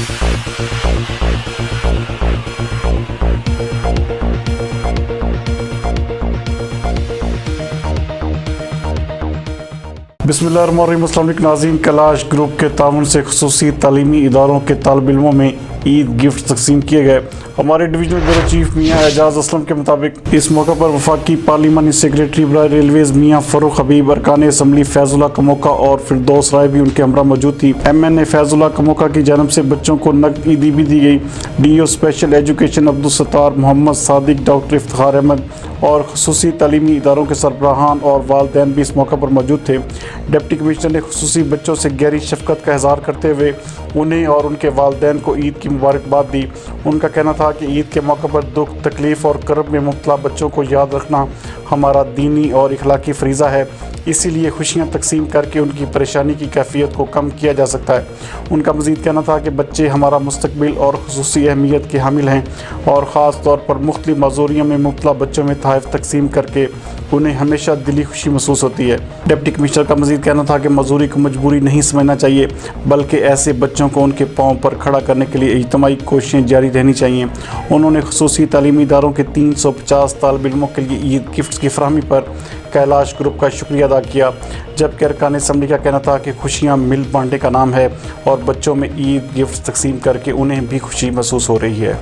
بسم اللہ الرحمن الرحیم۔ السلام علیکم ناظرین، کیلاش گروپ کے تعاون سے خصوصی تعلیمی اداروں کے طالب علموں میں عید گفٹ تقسیم کیے گئے۔ ہمارے ڈویژنل بیورو چیف میاں اعجاز اسلم کے مطابق اس موقع پر وفاقی پارلیمانی سیکریٹری برائے ریلویز میاں فروخ حبیب، ارکان اسمبلی فیض اللہ کموکا اور فردوس رائے بھی ان کے ہمراہ موجود تھی۔ MNA فیض اللہ کموکا کی جانب سے بچوں کو نقد عیدی بھی دی گئی۔ DO special education Abdul Sattar Muhammad Sadiq, doctor Iftikhar Ahmed اور خصوصی تعلیمی اداروں کے سربراہان اور والدین بھی اس موقع پر موجود تھے۔ ڈپٹی کمشنر نے خصوصی بچوں سے گہری شفقت کا اظہار کرتے ہوئے انہیں اور ان کے والدین کو عید کی مبارکباد دی۔ ان کا کہنا تھا کہ عید کے موقع پر دکھ، تکلیف اور کرب میں مبتلا بچوں کو یاد رکھنا ہمارا دینی اور اخلاقی فریضہ ہے، اسی لیے خوشیاں تقسیم کر کے ان کی پریشانی کی کیفیت کو کم کیا جا سکتا ہے۔ ان کا مزید کہنا تھا کہ بچے ہمارا مستقبل اور خصوصی اہمیت کے حامل ہیں اور خاص طور پر مختلف معذوریوں میں مبتلا بچوں میں تحائف تقسیم کر کے انہیں ہمیشہ دلی خوشی محسوس ہوتی ہے۔ ڈپٹی کمشنر کا مزید کہنا تھا کہ معذوری کو مجبوری نہیں سمجھنا چاہیے، بلکہ ایسے بچوں کو ان کے پاؤں پر کھڑا کرنے کے لیے اجتماعی کوششیں جاری رہنی چاہیے۔ انہوں نے خصوصی تعلیمی اداروں کے 350 طالب علموں کے لیے عید گفٹس کی فراہمی پر کیلاش گروپ کا شکریہ ادا کیا، جبکہ ارکان اسمبلی کا کہنا تھا کہ خوشیاں مل بانٹنے کا نام ہے اور بچوں میں عید گفٹس تقسیم کر کے انہیں بھی خوشی محسوس ہو رہی ہے۔